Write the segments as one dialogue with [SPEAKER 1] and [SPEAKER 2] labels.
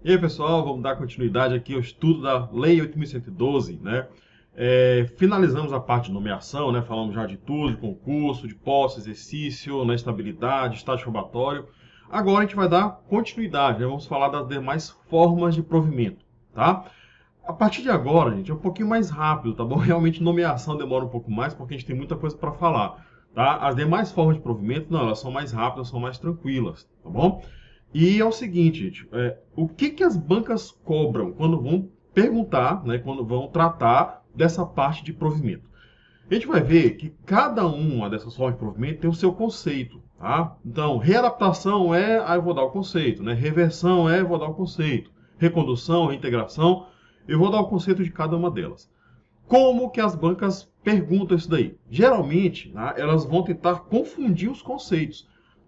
[SPEAKER 1] E aí, pessoal, vamos dar continuidade aqui ao estudo da Lei 8.112, né? Finalizamos a parte de nomeação, né? Falamos já de tudo, de concurso, de posse, exercício, né? Estabilidade, estágio probatório. Agora a gente vai dar continuidade, né? Vamos falar das demais formas de provimento, tá? A partir de agora, gente, é um pouquinho mais rápido, tá bom? Realmente nomeação demora um pouco mais, porque a gente tem muita coisa para falar, tá? As demais formas de provimento, não, elas são mais rápidas, são mais tranquilas, tá bom? E é o seguinte, gente, o que que as bancas cobram quando vão perguntar, né, quando vão tratar dessa parte de provimento? A gente vai ver que cada uma dessas formas de provimento tem o seu conceito, tá? Então, readaptação eu vou dar o conceito, né? Reversão eu vou dar o conceito. Recondução, reintegração, eu vou dar o conceito de cada uma delas. Como que as bancas perguntam isso daí? Geralmente, tá, elas vão tentar confundir os conceitos.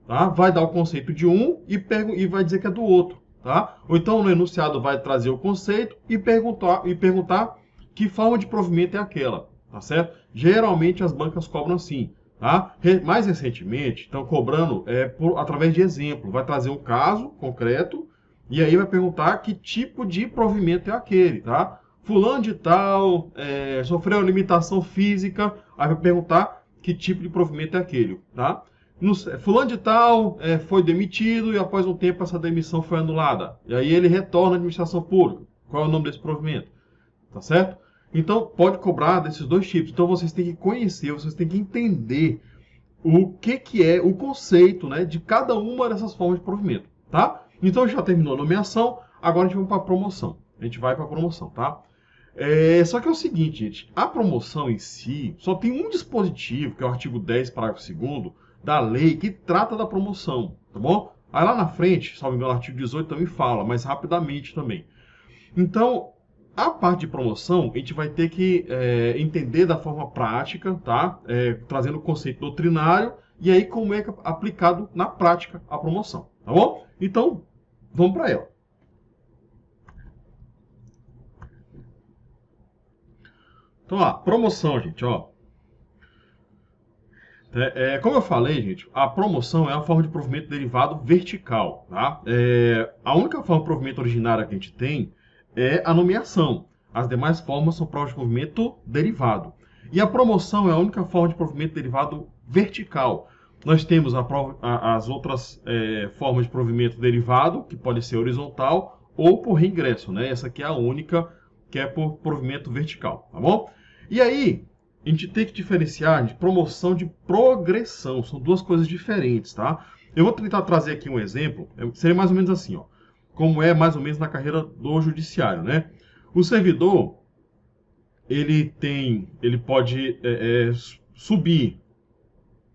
[SPEAKER 1] Tá? Vai dar o conceito de um e vai dizer que é do outro. Tá? Ou então no enunciado vai trazer o conceito e perguntar que forma de provimento é aquela. Tá certo? Geralmente as bancas cobram assim. Tá? Mais recentemente, estão cobrando através de exemplo. Vai trazer um caso concreto e aí vai perguntar que tipo de provimento é aquele. Tá? Fulano de tal sofreu limitação física, aí vai perguntar que tipo de provimento é aquele. Tá? Fulano de tal foi demitido e após um tempo essa demissão foi anulada. E aí ele retorna à administração pública. Qual é o nome desse provimento? Tá certo? Então, pode cobrar desses dois tipos. Então, vocês têm que conhecer, vocês têm que entender o que é o conceito, né, de cada uma dessas formas de provimento, tá? Então, já terminou a nomeação, agora a gente vai para a promoção. A gente vai para a promoção, tá? Só que é o seguinte, gente, a promoção em si só tem um dispositivo, que é o artigo 10, parágrafo 2º, da lei que trata da promoção, tá bom? Aí lá na frente, salvo engano, o artigo 18 também fala, mas rapidamente também. Então, a parte de promoção, a gente vai ter que entender da forma prática, tá? Trazendo o conceito doutrinário e aí como é aplicado na prática a promoção, tá bom? Então, vamos para ela. Então, ó, promoção, gente, ó. Como eu falei, gente, a promoção é uma forma de provimento derivado vertical, tá? A única forma de provimento originária que a gente tem é a nomeação. As demais formas são provas de provimento derivado. E a promoção é a única forma de provimento derivado vertical. Nós temos as outras formas de provimento derivado, que pode ser horizontal ou por reingresso, né? Essa aqui é a única que é por provimento vertical, tá bom? E aí, a gente tem que diferenciar de promoção de progressão. São duas coisas diferentes, tá? Eu vou tentar trazer aqui um exemplo. Seria mais ou menos assim, ó. Como é mais ou menos na carreira do judiciário, né? O servidor, ele pode subir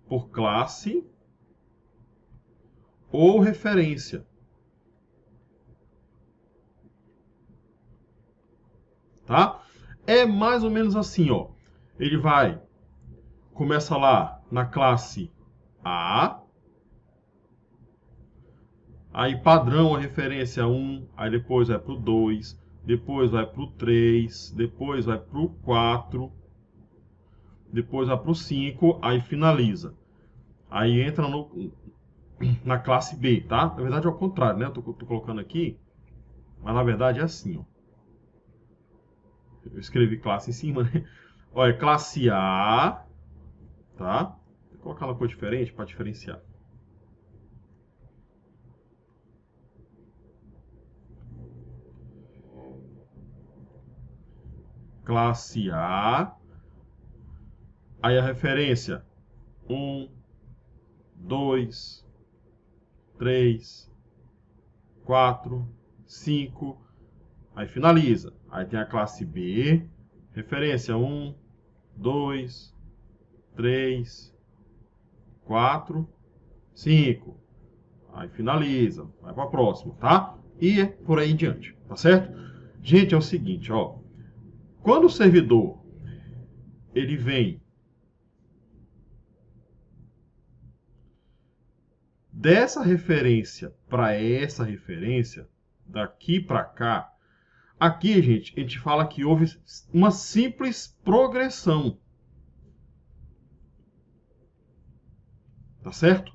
[SPEAKER 1] por classe ou referência. Tá? É mais ou menos assim, ó. Ele começa lá na classe A, aí padrão a referência 1, aí depois vai para o 2, depois vai para o 3, depois vai para o 4, depois vai para o 5, aí finaliza. Aí entra na classe B, tá? Na verdade é ao contrário, né? Eu tô colocando aqui, mas na verdade é assim, ó. Eu escrevi classe em cima, né? Olha, classe A, tá? Vou colocar uma cor diferente para diferenciar. Classe A. Aí a referência 1, 2, 3, 4, 5. Aí finaliza. Aí tem a classe B. Referência 1, 2, 3, 4, 5. Aí finaliza. Vai para a próxima, tá? E por aí em diante, tá certo? Gente, é o seguinte, ó. Quando o servidor ele vem dessa referência para essa referência, daqui para cá, aqui, gente, a gente fala que houve uma simples progressão. Tá certo?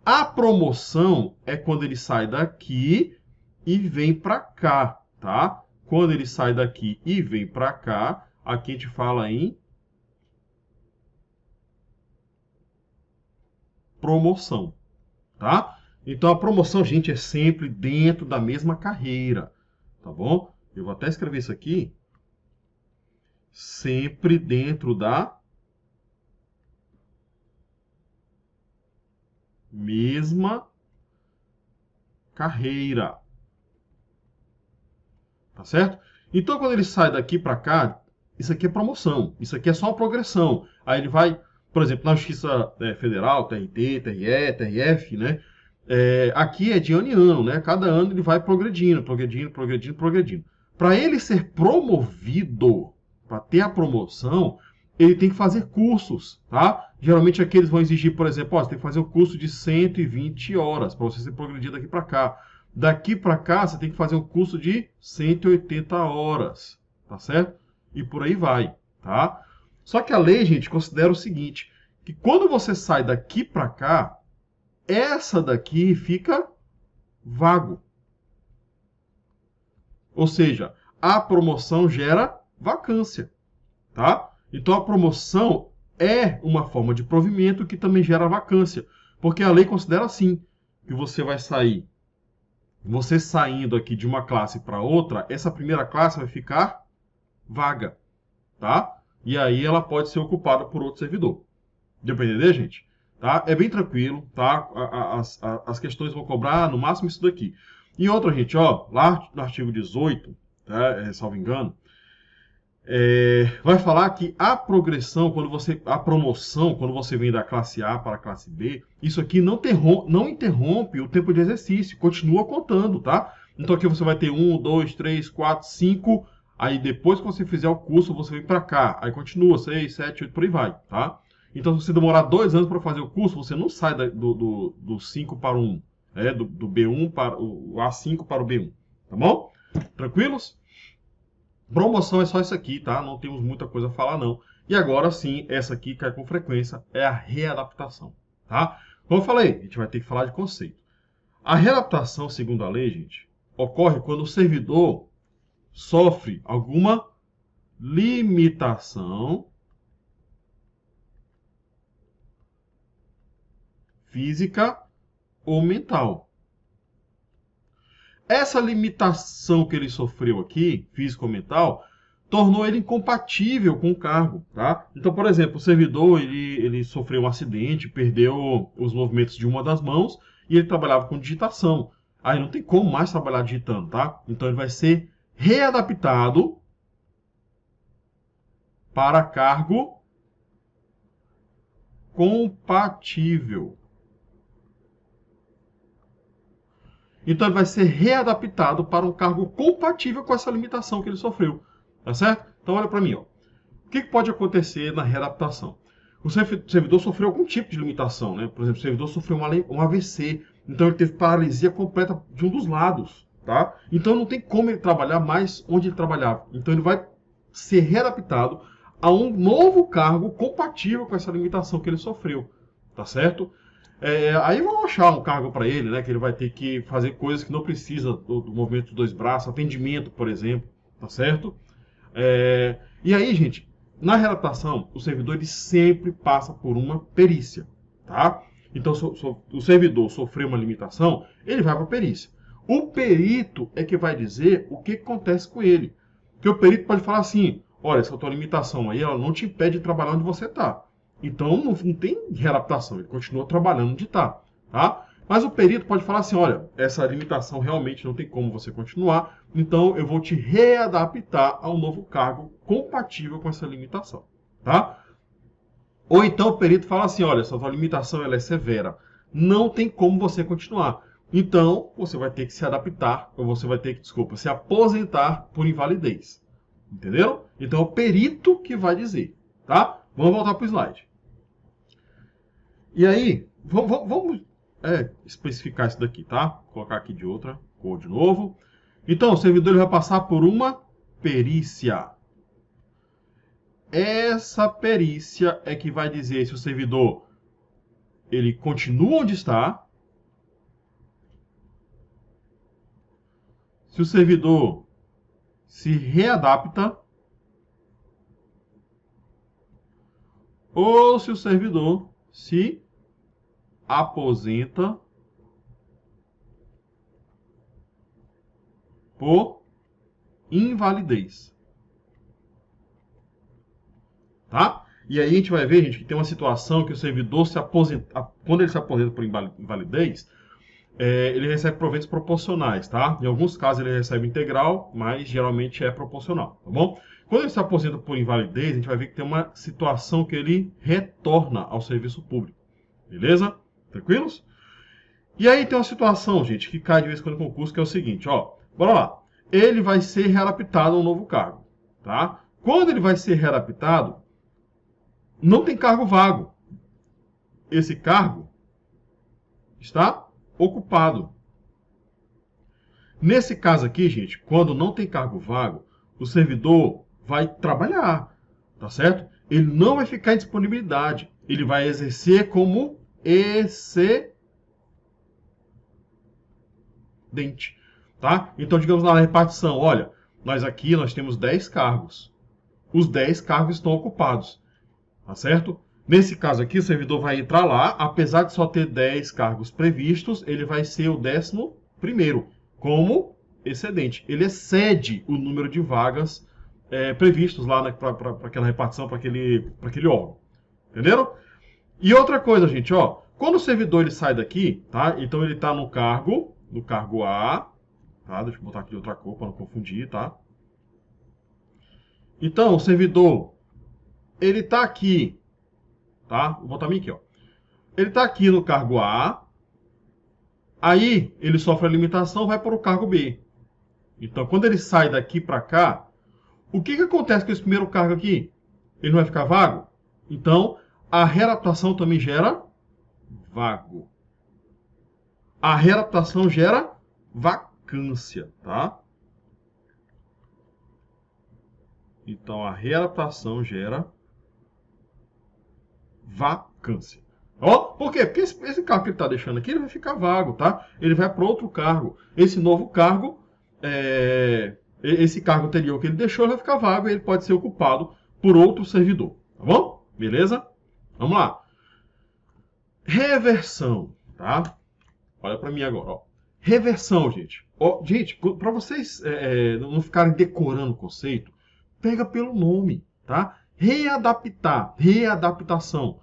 [SPEAKER 1] A promoção é quando ele sai daqui e vem para cá, tá? Quando ele sai daqui e vem para cá, aqui a gente fala em promoção, tá? Então a promoção, gente, é sempre dentro da mesma carreira, tá bom? Eu vou até escrever isso aqui. Sempre dentro da mesma carreira. Tá certo? Então, quando ele sai daqui para cá, isso aqui é promoção. Isso aqui é só uma progressão. Aí ele vai, por exemplo, na Justiça Federal, TRT, TRE, TRF, né? Aqui é de ano em ano, né? Cada ano ele vai progredindo, progredindo, progredindo, progredindo. Para ele ser promovido, para ter a promoção, ele tem que fazer cursos, tá? Geralmente aqui eles vão exigir, por exemplo, ó, você tem que fazer um curso de 120 horas para você ser progredido daqui para cá. Daqui para cá, você tem que fazer um curso de 180 horas, tá certo? E por aí vai, tá? Só que a lei, gente, considera o seguinte, que quando você sai daqui para cá, essa daqui fica vago. Ou seja, a promoção gera vacância, tá? Então a promoção é uma forma de provimento que também gera vacância, porque a lei considera assim, que você vai sair, você saindo aqui de uma classe para outra, essa primeira classe vai ficar vaga, tá? E aí ela pode ser ocupada por outro servidor. Deu para entender, gente? Tá? É bem tranquilo, tá? As questões vão cobrar no máximo isso daqui. E outra, gente, ó, lá no artigo 18, tá? Salvo engano, vai falar que a progressão, a promoção, quando você vem da classe A para a classe B, isso aqui não interrompe o tempo de exercício, continua contando, tá? Então aqui você vai ter 1, 2, 3, 4, 5, aí depois que você fizer o curso, você vem para cá, aí continua, 6, 7, 8, por aí vai, tá? Então se você demorar 2 anos para fazer o curso, você não sai do 5 para o 1, do B1 para o A5 para o B1, tá bom? Tranquilos? Promoção é só isso aqui, tá? Não temos muita coisa a falar, não. E agora sim, essa aqui cai com frequência, é a readaptação, tá? Como eu falei, a gente vai ter que falar de conceito. A readaptação, segundo a lei, gente, ocorre quando o servidor sofre alguma limitação física ou mental. Essa limitação que ele sofreu aqui, físico ou mental, tornou ele incompatível com o cargo, tá? Então, por exemplo, o servidor, ele sofreu um acidente, perdeu os movimentos de uma das mãos e ele trabalhava com digitação. Aí não tem como mais trabalhar digitando, tá? Então ele vai ser readaptado para cargo compatível. Então ele vai ser readaptado para um cargo compatível com essa limitação que ele sofreu. Tá certo? Então olha para mim, ó. O que pode acontecer na readaptação? O servidor sofreu algum tipo de limitação, né? Por exemplo, o servidor sofreu um AVC, então ele teve paralisia completa de um dos lados, tá? Então não tem como ele trabalhar mais onde ele trabalhava. Então ele vai ser readaptado a um novo cargo compatível com essa limitação que ele sofreu, tá certo? Aí vão achar um cargo para ele, né? Que ele vai ter que fazer coisas que não precisa do movimento dos dois braços, atendimento, por exemplo, tá certo? E aí, gente, na readaptação, o servidor ele sempre passa por uma perícia, tá? Então, se o servidor sofreu uma limitação, ele vai para a perícia. O perito é que vai dizer o que acontece com ele. Porque o perito pode falar assim, olha, essa tua limitação aí, ela não te impede de trabalhar onde você está. Então, não tem readaptação, ele continua trabalhando onde está, tá? Mas o perito pode falar assim, olha, essa limitação realmente não tem como você continuar, então eu vou te readaptar a um novo cargo compatível com essa limitação, tá? Ou então o perito fala assim, olha, essa tua limitação ela é severa, não tem como você continuar. Então, você vai ter que se adaptar, ou você vai ter que, se aposentar por invalidez. Entenderam? Então é o perito que vai dizer, tá? Vamos voltar para o slide. E aí, vamos especificar isso daqui, tá? Vou colocar aqui de outra cor de novo. Então, o servidor ele vai passar por uma perícia. Essa perícia é que vai dizer se o servidor ele continua onde está se o servidor se readapta ou se o servidor se aposenta por invalidez. Tá? E aí a gente vai ver, gente, que tem uma situação que o servidor se aposenta, quando ele se aposenta por invalidez, ele recebe proventos proporcionais, tá? Em alguns casos ele recebe integral, mas geralmente é proporcional, tá bom? Quando ele se aposenta por invalidez, a gente vai ver que tem uma situação que ele retorna ao serviço público, beleza? Tranquilos? E aí tem uma situação, gente, que cai de vez em quando no concurso, que é o seguinte, ó, bora lá. Ele vai ser readaptado a um novo cargo, tá? Quando ele vai ser readaptado, não tem cargo vago. Esse cargo está ocupado. Nesse caso aqui, gente, quando não tem cargo vago, o servidor vai trabalhar, tá certo? Ele não vai ficar em disponibilidade. Ele vai exercer como excedente, tá? Então, digamos lá na repartição, olha, nós temos 10 cargos. Os 10 cargos estão ocupados, tá certo? Nesse caso aqui, o servidor vai entrar lá, apesar de só ter 10 cargos previstos, ele vai ser o 11º, como excedente. Ele excede o número de vagas previstos lá, né, para aquela repartição, para aquele órgão. Entenderam? E outra coisa, gente, ó, quando o servidor ele sai daqui, tá? Então ele está no cargo A, tá? Deixa eu botar aqui outra cor para não confundir, tá? Então, o servidor, ele está aqui, tá? Vou botar aqui, ó. Ele está aqui no cargo A, aí ele sofre a limitação, vai para o cargo B. Então, quando ele sai daqui para cá, o que acontece com esse primeiro cargo aqui? Ele não vai ficar vago? Então, a readaptação também gera vago. A readaptação gera vacância, tá? Então, a readaptação gera vacância. Ó, por quê? Porque esse cargo que ele está deixando aqui, ele vai ficar vago, tá? Ele vai para outro cargo. Esse novo cargo, esse cargo anterior que ele deixou, ele vai ficar vago e ele pode ser ocupado por outro servidor, tá bom? Beleza? Vamos lá. Reversão, tá? Olha para mim agora, ó. Reversão, gente. Ó, gente, para vocês não ficarem decorando o conceito, pega pelo nome, tá? Readaptar, readaptação.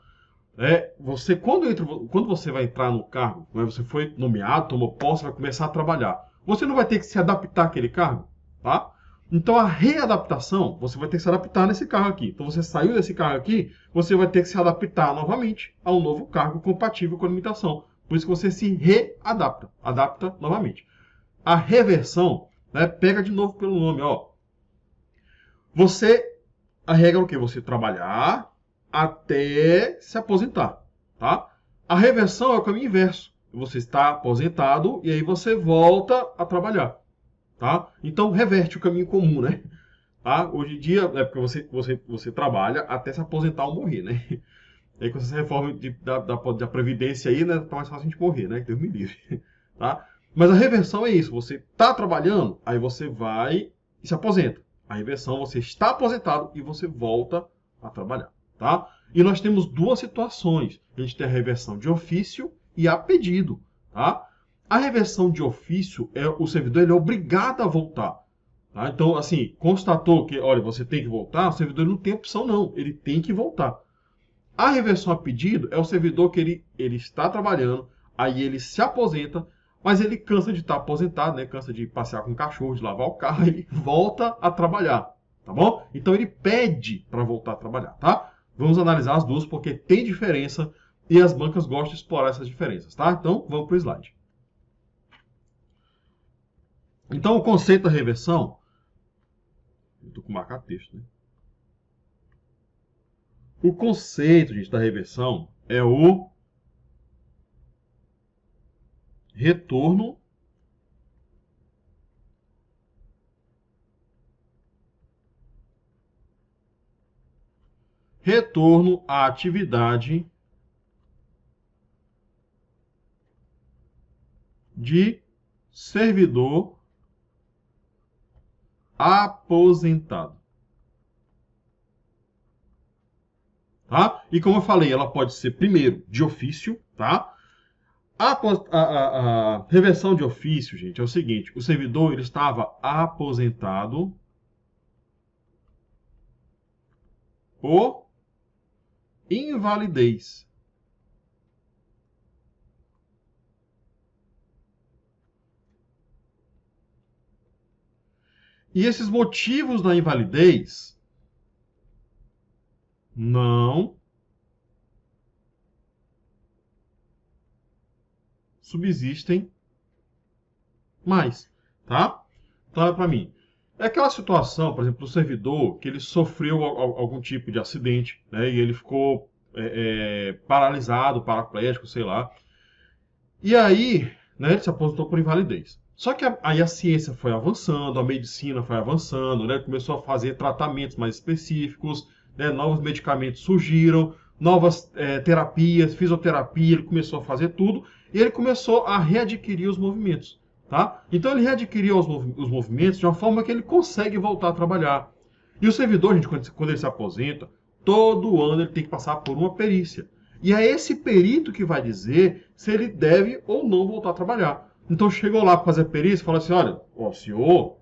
[SPEAKER 1] Quando você vai entrar no cargo, né, você foi nomeado, tomou posse, vai começar a trabalhar. Você não vai ter que se adaptar àquele cargo, tá? Então a readaptação, você vai ter que se adaptar nesse cargo aqui. Então você saiu desse cargo aqui, você vai ter que se adaptar novamente a um novo cargo compatível com a limitação. Por isso que você se readapta, adapta novamente. A reversão, né, pega de novo pelo nome, ó. A regra é o quê? Você trabalhar até se aposentar, tá? A reversão é o caminho inverso. Você está aposentado e aí você volta a trabalhar, tá? Então reverte o caminho comum, né? Tá? Hoje em dia é porque você trabalha até se aposentar ou morrer, né? E aí com essa reforma da Previdência aí, né, tá mais fácil a gente morrer, né? Deus me livre, tá? Mas a reversão é isso, você está trabalhando, aí você vai e se aposenta. A reversão, você está aposentado e você volta a trabalhar, tá? E nós temos duas situações. A gente tem a reversão de ofício e a pedido, tá? A reversão de ofício, o servidor ele é obrigado a voltar. Tá? Então, assim, constatou que, olha, você tem que voltar, o servidor não tem opção não, ele tem que voltar. A reversão a pedido é o servidor que ele está trabalhando, aí ele se aposenta, mas ele cansa de estar aposentado, né? Cansa de passear com o cachorro, de lavar o carro, ele volta a trabalhar, tá bom? Então ele pede para voltar a trabalhar, tá? Vamos analisar as duas porque tem diferença e as bancas gostam de explorar essas diferenças, tá? Então vamos para o slide. Então o conceito da reversão, eu estou com marcar texto, né? O conceito, gente, da reversão é o retorno à atividade de servidor aposentado. Tá? E como eu falei, ela pode ser, primeiro, de ofício, tá? A reversão de ofício, gente, é o seguinte: o servidor ele estava aposentado por invalidez. E esses motivos da invalidez não subsistem mais, tá? Então, olha para mim. É aquela situação, por exemplo, do servidor que ele sofreu algum tipo de acidente, né? E ele ficou paralisado, paraplégico, sei lá. E aí, né, ele se aposentou por invalidez. Só que aí a ciência foi avançando, a medicina foi avançando, né? Começou a fazer tratamentos mais específicos, né? Novos medicamentos surgiram, novas terapias, fisioterapia, ele começou a fazer tudo e ele começou a readquirir os movimentos, tá? Então ele readquiriu os movimentos de uma forma que ele consegue voltar a trabalhar. E o servidor, gente, quando ele se aposenta, todo ano ele tem que passar por uma perícia. E é esse perito que vai dizer se ele deve ou não voltar a trabalhar. Então chegou lá para fazer a perícia e falou assim: olha, o senhor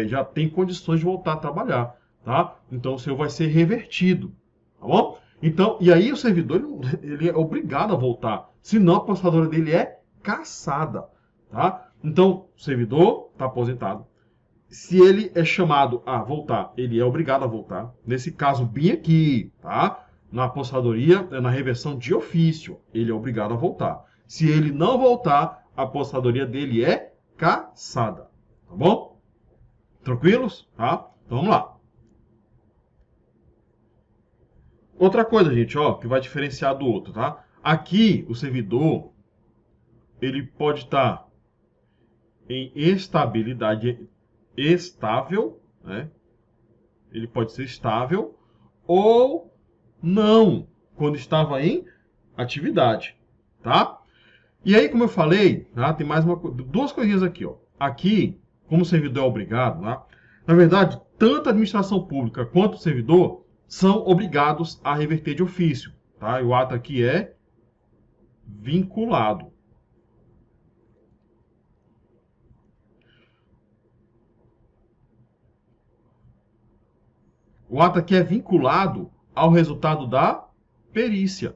[SPEAKER 1] já tem condições de voltar a trabalhar, tá? Então o senhor vai ser revertido, tá bom? Então, e aí o servidor ele é obrigado a voltar, senão a aposentadoria dele é cassada, tá? Então o servidor está aposentado. Se ele é chamado a voltar, ele é obrigado a voltar. Nesse caso, bem aqui, tá? Na apostadoria, na reversão de ofício, ele é obrigado a voltar. Se ele não voltar, a apostadoria dele é cassada. Tá bom? Tranquilos? Tá? Então vamos lá. Outra coisa, gente, ó, que vai diferenciar do outro, tá? Aqui, o servidor, ele pode estar em estabilidade estável, né? Ele pode ser estável ou não, quando estava em atividade, tá? E aí, como eu falei, tá? Tem mais duas coisinhas aqui, ó. Aqui, como o servidor é obrigado, tá? Na verdade, tanto a administração pública quanto o servidor são obrigados a reverter de ofício, tá? E o ato aqui é vinculado. O ato aqui é vinculado ao resultado da perícia.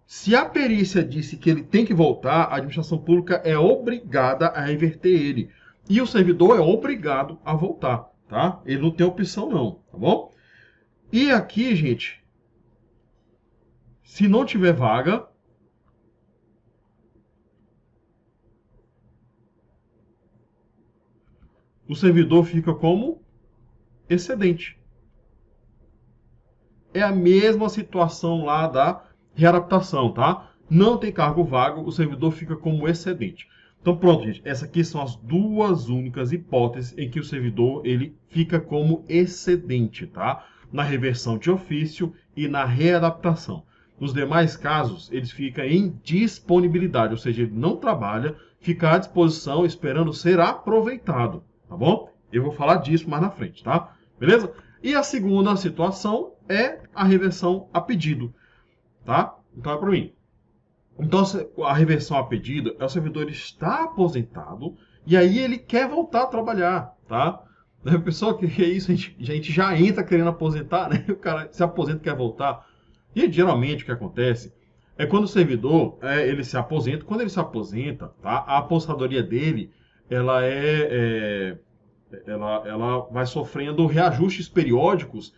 [SPEAKER 1] Se a perícia disse que ele tem que voltar, a administração pública é obrigada a reverter ele. E o servidor é obrigado a voltar, tá? Ele não tem opção não, tá bom? E aqui, gente, se não tiver vaga, o servidor fica como excedente. É a mesma situação lá da readaptação, tá? Não tem cargo vago, o servidor fica como excedente. Então pronto, gente, essas aqui são as duas únicas hipóteses em que o servidor ele fica como excedente, tá? Na reversão de ofício e na readaptação. Nos demais casos, ele fica em disponibilidade, ou seja, ele não trabalha, fica à disposição esperando ser aproveitado, tá bom? Eu vou falar disso mais na frente, tá? Beleza? E a segunda situação é a reversão a pedido, tá? Então é para mim. Então a reversão a pedido é o servidor está aposentado e aí ele quer voltar a trabalhar, tá? A pessoa que é isso, a gente já entra querendo aposentar, né? O cara se aposenta e quer voltar. E geralmente o que acontece é quando o servidor ele se aposenta, quando ele se aposenta, tá? A aposentadoria dele ela ela vai sofrendo reajustes periódicos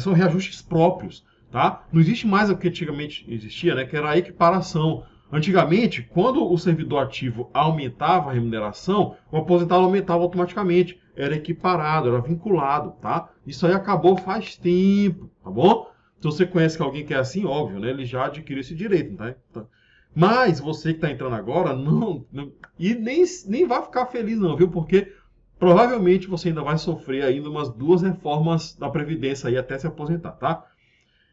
[SPEAKER 1] são reajustes próprios, tá? Não existe mais o que antigamente existia, né? Que era a equiparação. Antigamente, quando o servidor ativo aumentava a remuneração, o aposentado aumentava automaticamente. Era equiparado, era vinculado, tá? Isso aí acabou faz tempo, tá bom? Se você conhece alguém que é assim, óbvio, né? Ele já adquiriu esse direito, tá? Mas você que está entrando agora, não e nem vai ficar feliz não, viu? Porque provavelmente você ainda vai sofrer ainda umas 2 reformas da Previdência aí até se aposentar, tá?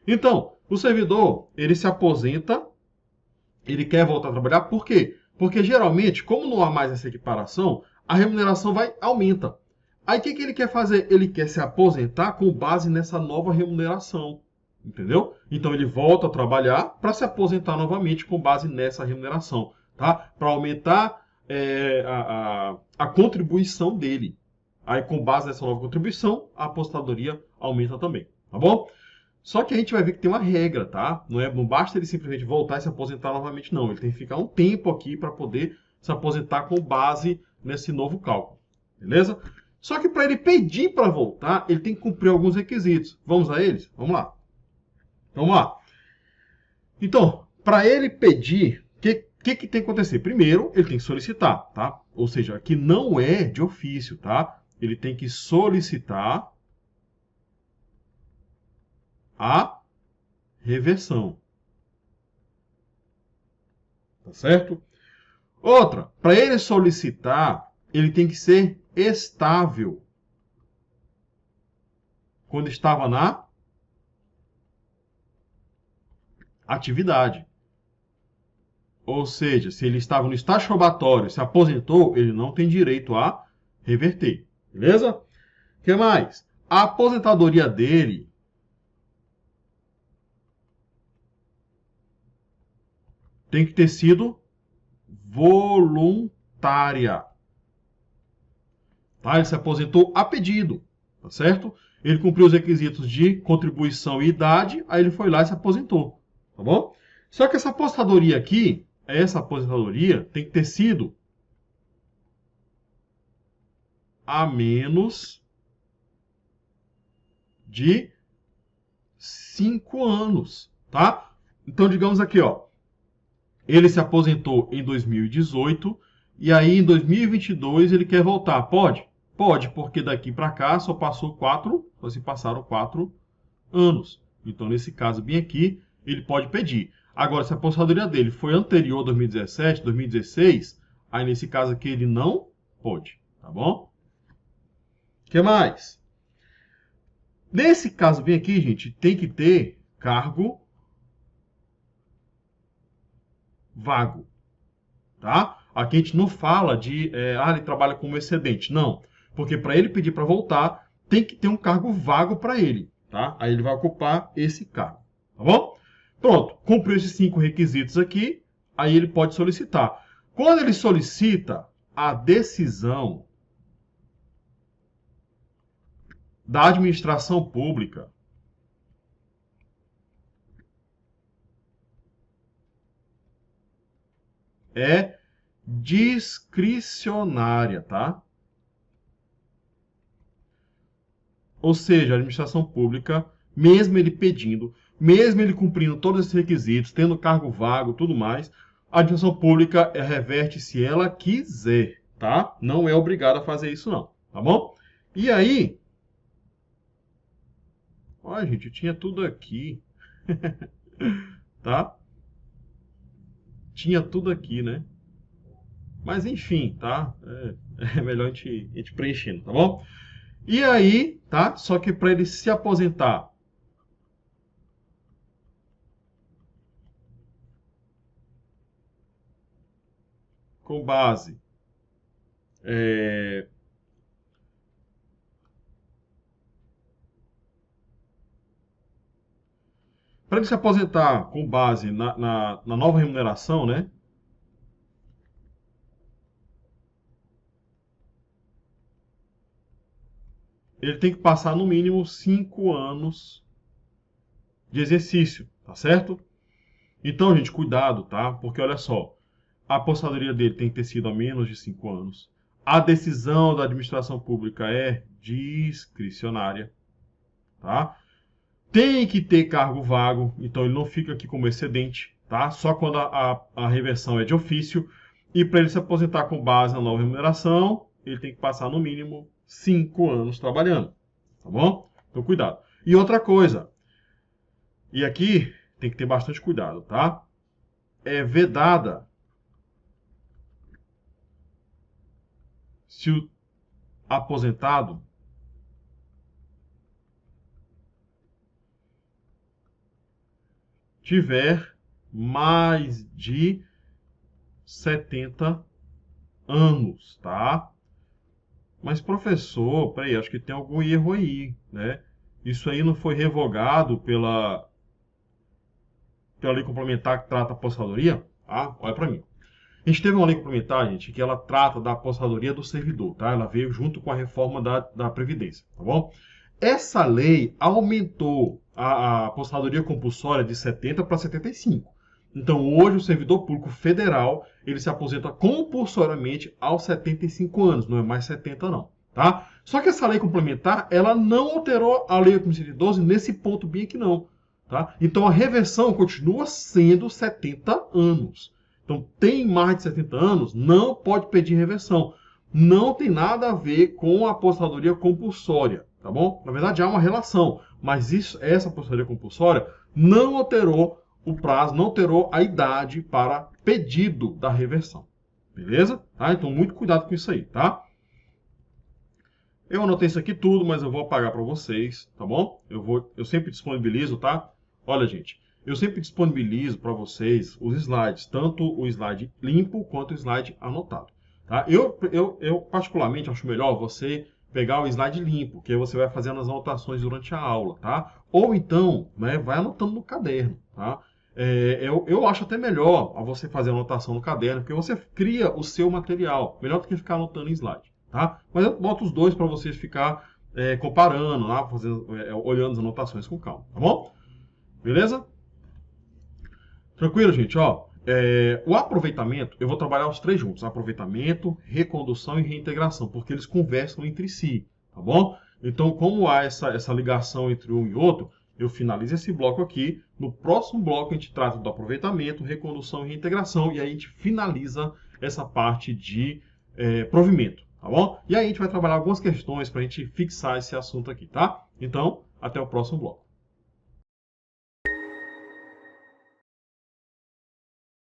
[SPEAKER 1] Então, o servidor, ele se aposenta, ele quer voltar a trabalhar, por quê? Porque geralmente, como não há mais essa equiparação, a remuneração aumenta. Aí o que ele quer fazer? Ele quer se aposentar com base nessa nova remuneração. Entendeu? Então ele volta a trabalhar para se aposentar novamente com base nessa remuneração. Tá? Para aumentar a contribuição dele. Aí com base nessa nova contribuição, a aposentadoria aumenta também. Tá bom? Só que a gente vai ver que tem uma regra, tá? Não basta ele simplesmente voltar e se aposentar novamente, não. Ele tem que ficar um tempo aqui para poder se aposentar com base nesse novo cálculo. Beleza? Só que para ele pedir para voltar, ele tem que cumprir alguns requisitos. Vamos a eles? Vamos lá. Vamos lá. Então, para ele pedir, o que tem que acontecer? Primeiro, ele tem que solicitar, tá? Ou seja, que não é de ofício, tá? Ele tem que solicitar a reversão. Tá certo? Outra, para ele solicitar, ele tem que ser estável. Quando estava na atividade. Ou seja, se ele estava no estágio probatório, se aposentou, ele não tem direito a reverter. Beleza? O que mais? A aposentadoria dele tem que ter sido voluntária. Tá? Ele se aposentou a pedido, tá certo? Ele cumpriu os requisitos de contribuição e idade, aí ele foi lá e se aposentou, tá bom? Só que essa aposentadoria aqui, essa aposentadoria tem que ter sido a menos de 5 anos, tá? Então, digamos aqui, ó, ele se aposentou em 2018 e aí em 2022 ele quer voltar. Pode? Pode, porque daqui para cá só se passaram 4 anos. Então, nesse caso bem aqui, ele pode pedir. Agora, se a aposentadoria dele foi anterior a 2017, 2016, aí nesse caso aqui ele não pode, tá bom? O que mais? Nesse caso bem aqui, gente, tem que ter cargo vago, tá? Aqui a gente não fala de, ele trabalha como excedente, não. Porque para ele pedir para voltar, tem que ter um cargo vago para ele, tá? Aí ele vai ocupar esse cargo, tá bom? Pronto, cumpriu esses 5 requisitos aqui, aí ele pode solicitar. Quando ele solicita, a decisão da administração pública é discricionária, tá? Ou seja, a administração pública, mesmo ele pedindo, mesmo ele cumprindo todos esses requisitos, tendo cargo vago, tudo mais, a administração pública reverte se ela quiser, tá? Não é obrigada a fazer isso não, tá bom? E aí, olha, gente, eu tinha tudo aqui, tá? Tinha tudo aqui, né? Mas enfim, tá? É melhor a gente preenchendo, tá bom? E aí, tá? Só que para ele se aposentar com base para ele se aposentar com base na nova remuneração, né? Ele tem que passar no mínimo 5 anos de exercício, tá certo? Então, gente, cuidado, tá? Porque olha só, a aposentadoria dele tem que ter sido há menos de 5 anos. A decisão da administração pública é discricionária, tá? Tem que ter cargo vago, então ele não fica aqui como excedente, tá? Só quando a reversão é de ofício. E para ele se aposentar com base na nova remuneração, ele tem que passar no mínimo 5 anos trabalhando, tá bom? Então cuidado. E outra coisa, e aqui tem que ter bastante cuidado, tá? É vedada se o aposentado tiver mais de 70 anos, tá? Mas, professor, peraí, acho que tem algum erro aí, né? Isso aí não foi revogado pela lei complementar que trata a aposentadoria? Ah, olha para mim. A gente teve uma lei complementar, gente, que ela trata da aposentadoria do servidor, tá? Ela veio junto com a reforma da Previdência, tá bom? Essa lei aumentou a aposentadoria compulsória de 70 para 75. Então, hoje, o servidor público federal, ele se aposenta compulsoriamente aos 75 anos, não é mais 70 não, tá? Só que essa lei complementar, ela não alterou a lei 8.112 nesse ponto bem aqui não, tá? Então, a reversão continua sendo 70 anos. Então, tem mais de 70 anos, não pode pedir reversão. Não tem nada a ver com a aposentadoria compulsória, tá bom? Na verdade, há uma relação, mas essa aposentadoria compulsória não alterou o prazo, não alterou a idade para pedido da reversão. Beleza? Tá? Então, muito cuidado com isso aí, tá? Eu anotei isso aqui tudo, mas eu vou apagar para vocês, tá bom? Eu sempre disponibilizo, tá? Olha, gente, eu sempre disponibilizo para vocês os slides, tanto o slide limpo quanto o slide anotado. Tá? Eu particularmente acho melhor você pegar o slide limpo, que aí você vai fazendo as anotações durante a aula, tá? Ou então, né, vai anotando no caderno, tá? Eu acho até melhor você fazer a anotação no caderno, porque você cria o seu material, melhor do que ficar anotando em slide, tá? Mas eu boto os dois para vocês ficar comparando, tá? Olhando as anotações com calma, tá bom? Beleza? Tranquilo, gente? Ó, o aproveitamento, eu vou trabalhar os três juntos. Aproveitamento, recondução e reintegração, porque eles conversam entre si, tá bom? Então, como há essa ligação entre um e outro, eu finalizo esse bloco aqui. No próximo bloco, a gente trata do aproveitamento, recondução e reintegração, e aí a gente finaliza essa parte de provimento, tá bom? E aí a gente vai trabalhar algumas questões para a gente fixar esse assunto aqui, tá? Então, até o próximo bloco.